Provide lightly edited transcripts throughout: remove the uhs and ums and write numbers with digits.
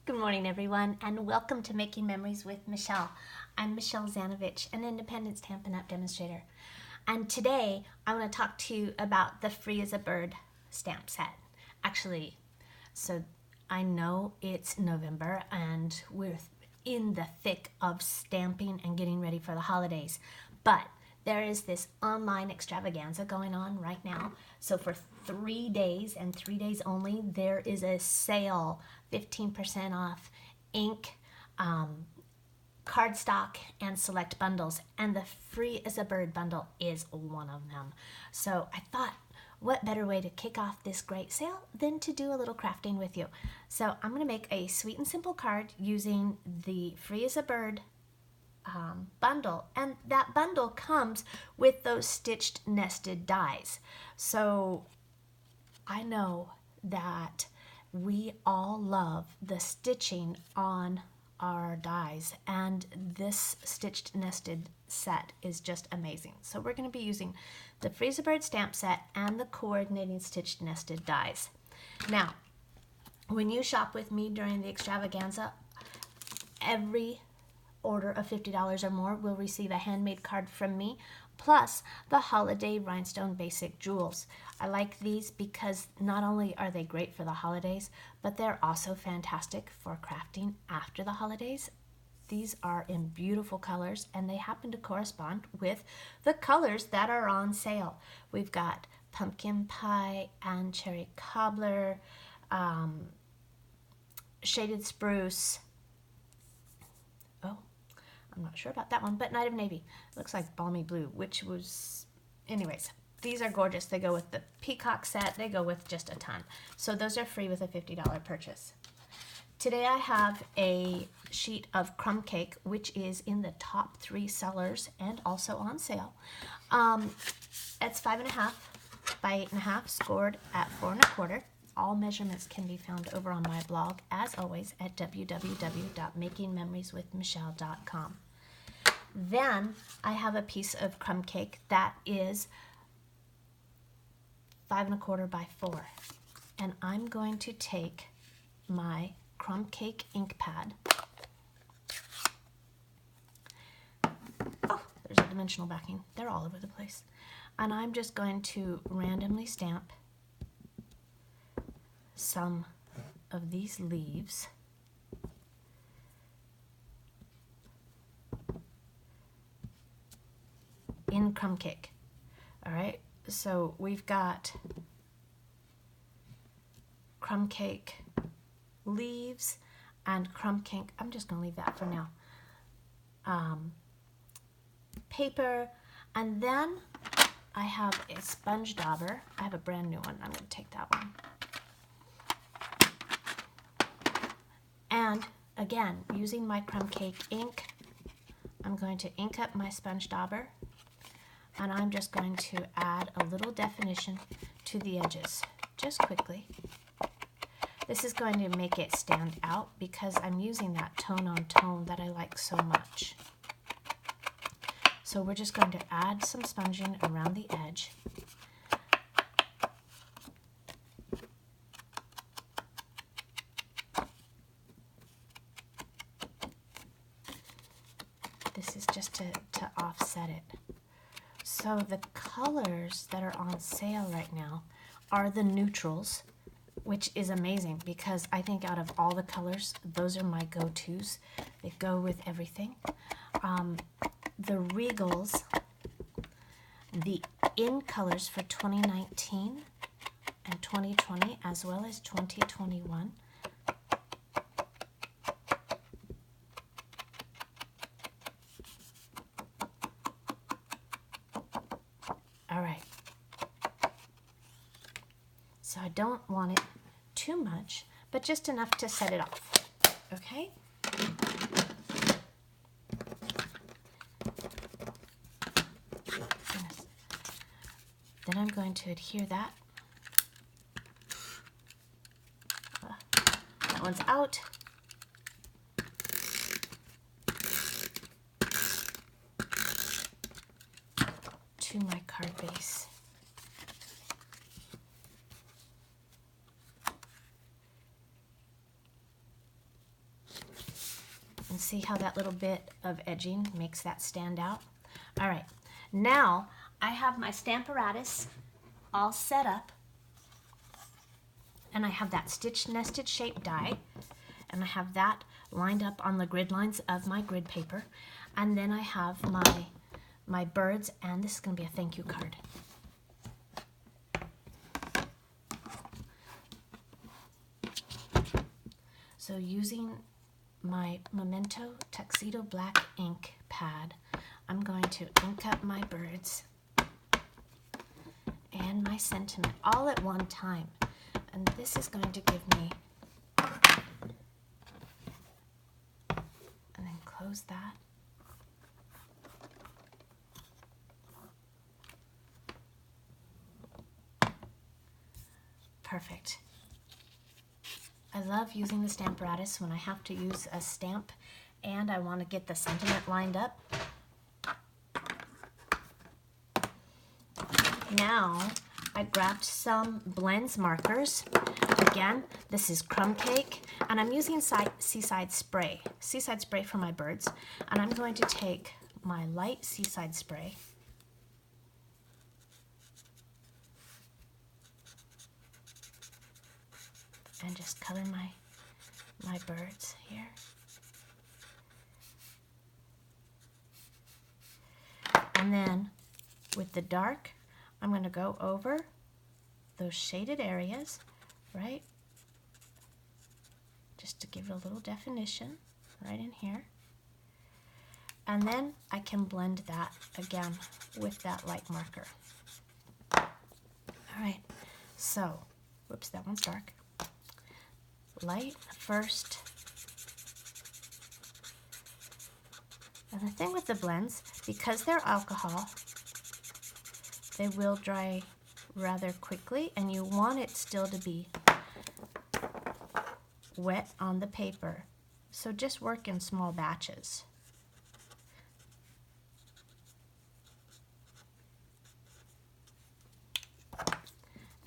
Good morning, everyone, and welcome to Making Memories with Michelle. I'm Michelle Zanovich, an independent Stampin' Up! Demonstrator. And today, I want to talk to you about the Free as a Bird stamp set. Actually, so I know it's November and we're in the thick of stamping and getting ready for the holidays, but there is this online extravaganza going on right now. So for 3 days and 3 days only, there is a sale, 15% off ink, cardstock, and select bundles. And the Free as a Bird bundle is one of them. So I thought, what better way to kick off this great sale than to do a little crafting with you. So I'm going to make a sweet and simple card using the Free as a Bird bundle, and that bundle comes with those stitched nested dies. So I know that we all love the stitching on our dies, and this stitched nested set is just amazing. So we're going to be using the Free as a Bird stamp set and the coordinating stitched nested dies. Now, when you shop with me during the extravaganza, every order of $50 or more will receive a handmade card from me, plus the holiday rhinestone basic jewels. I like these because not only are they great for the holidays, but they're also fantastic for crafting after the holidays. These are in beautiful colors, and they happen to correspond with the colors that are on sale. We've got pumpkin pie and cherry cobbler, shaded spruce. Oh, I'm not sure about that one, but Night of Navy. It looks like balmy blue, which was... Anyways, these are gorgeous. They go with the peacock set. They go with just a ton. So those are free with a $50 purchase. Today I have a sheet of crumb cake, which is in the top 3 sellers and also on sale. It's 5.5 by 8.5, scored at 4.25. All measurements can be found over on my blog, as always, at www.makingmemorieswithmichelle.com. Then I have a piece of crumb cake that is 5.25 by 4. And I'm going to take my crumb cake ink pad. Oh, there's a dimensional backing. They're all over the place. And I'm just going to randomly stamp some of these leaves in crumb cake. All right, so we've got crumb cake leaves and crumb cake, I'm just going to leave that for now, paper, and then I have a sponge dauber. I have a brand new one. I'm going to take that one. And again, using my crumb cake ink, I'm going to ink up my sponge dauber, and I'm just going to add a little definition to the edges, just quickly. This is going to make it stand out because I'm using that tone on tone that I like so much. So we're just going to add some sponging around the edge. This is just to offset it. So the colors that are on sale right now are the neutrals, which is amazing because I think out of all the colors, those are my go-tos. They go with everything. The Regals, the in colors for 2019 and 2020, as well as 2021. All right. So I don't want it too much, but just enough to set it off. Okay? Goodness. Then I'm going to adhere that. That one's out. To my card base. see how that little bit of edging makes that stand out? All right, now I have my Stamparatus all set up, and I have that stitch nested shape die, and I have that lined up on the grid lines of my grid paper, and then I have my birds, and this is going to be a thank you card. So using my Memento Tuxedo Black ink pad, I'm going to ink up my birds and my sentiment all at one time. And this is going to give me, and then close that. Perfect. I love using the Stamparatus when I have to use a stamp and I want to get the sentiment lined up. Now I grabbed some blends markers. Again, this is Crumb Cake, and I'm using Seaside Spray for my birds. And I'm going to take my light Seaside Spray and just color my birds here. And then with the dark, I'm going to go over those shaded areas, right? Just to give it a little definition right in here. And then I can blend that again with that light marker. All right, so, whoops, that one's dark. Light first. And the thing with the blends, because they're alcohol, they will dry rather quickly, and you want it still to be wet on the paper. So just work in small batches.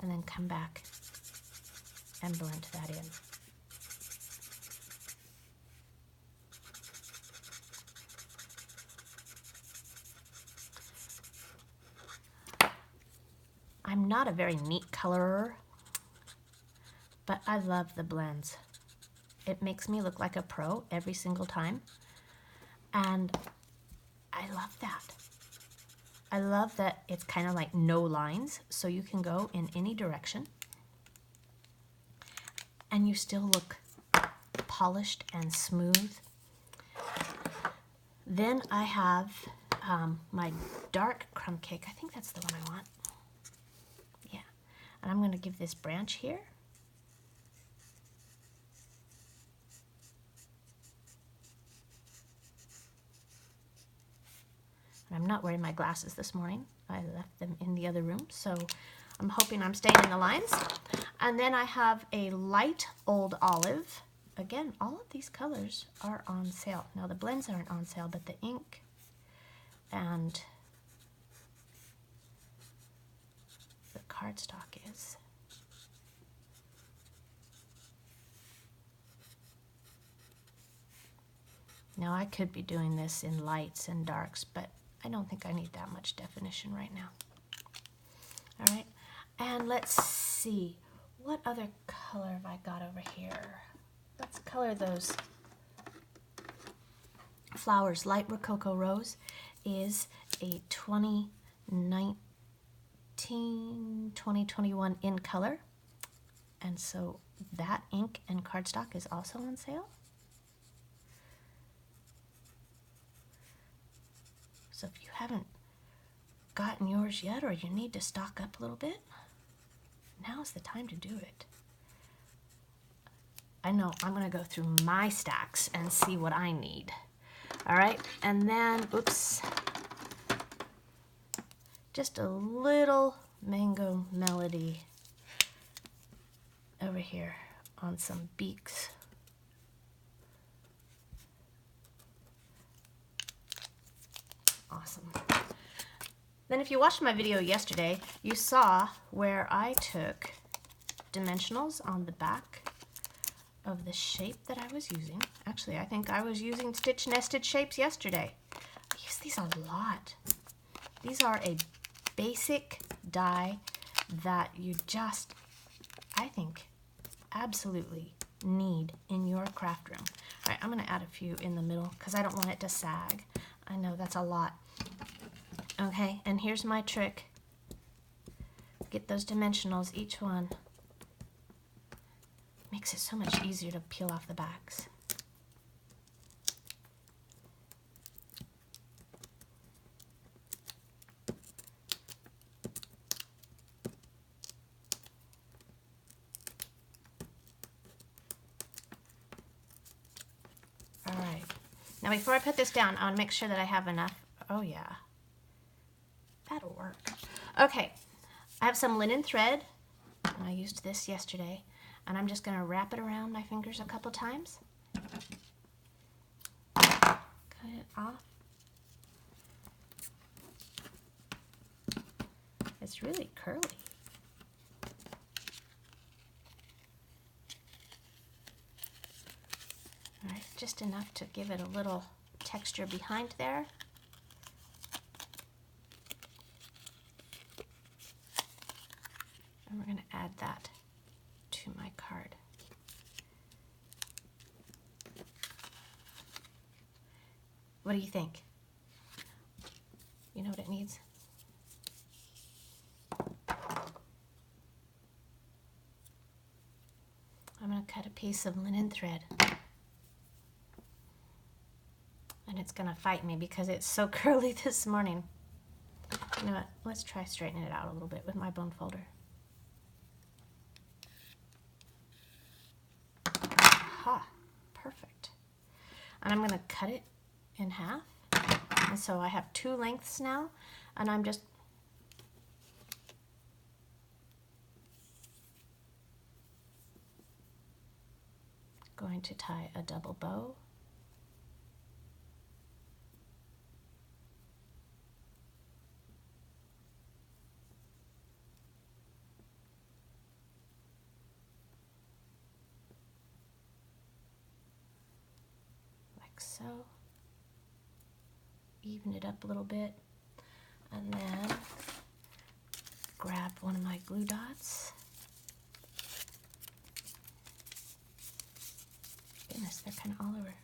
And then come back and blend that in. I'm not a very neat colorer, but I love the blends. It makes me look like a pro every single time, and I love that. I love that it's kind of like no lines, so you can go in any direction, and you still look polished and smooth. Then I have my dark Crumb Cake. I think that's the one I want. Yeah, and I'm going to give this branch here. I'm not wearing my glasses this morning. I left them in the other room, so I'm hoping I'm staying in the lines. And then I have a light Old Olive. Again, all of these colors are on sale. Now the blends aren't on sale, but the ink and the cardstock is. Now I could be doing this in lights and darks, but I don't think I need that much definition right now. All right, and let's see, what other color have I got over here? Let's color those flowers. Light Rococo Rose is a 2019-2021 in color, and so that ink and cardstock is also on sale. So if you haven't gotten yours yet, or you need to stock up a little bit, now's the time to do it. I know I'm going to go through my stacks and see what I need. All right, and then, oops, just a little Mango Melody over here on some beaks. Awesome. Then if you watched my video yesterday, you saw where I took dimensionals on the back of the shape that I was using. Actually, I think I was using stitch nested shapes yesterday. I use these a lot. These are a basic die that you just, I think, absolutely need in your craft room. All right, I'm going to add a few in the middle because I don't want it to sag. I know that's a lot. Okay, and here's my trick. Get those dimensionals, each one. Makes it so much easier to peel off the backs. All right. Now before I put this down, I want to make sure that I have enough. Oh yeah. That'll work. Okay. I have some linen thread. I used this yesterday. And I'm just going to wrap it around my fingers a couple times. Cut it off. It's really curly. All right, just enough to give it a little texture behind there. And we're going to add that to my card. What do you think? You know what it needs? I'm going to cut a piece of linen thread. And it's going to fight me because it's so curly this morning. You know what? Let's try straightening it out a little bit with my bone folder. Aha, perfect. And I'm going to cut it in half. And so I have two lengths now, and I'm just going to tie a double bow. Like so. Even it up a little bit, and then grab one of my glue dots. Goodness, they're kind of all over.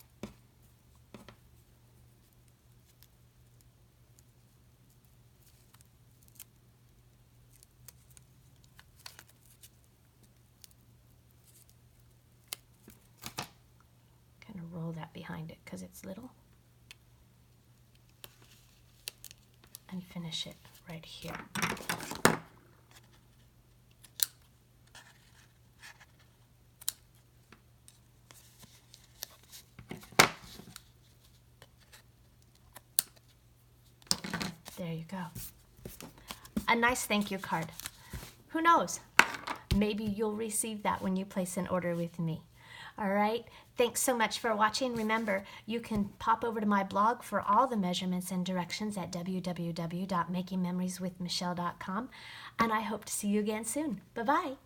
Kind of roll that behind it because it's little. And finish it right here. There you go. A nice thank you card. Who knows? Maybe you'll receive that when you place an order with me. All right, thanks so much for watching. Remember, you can pop over to my blog for all the measurements and directions at www.makingmemorieswithmichelle.com, and I hope to see you again soon. Bye-bye.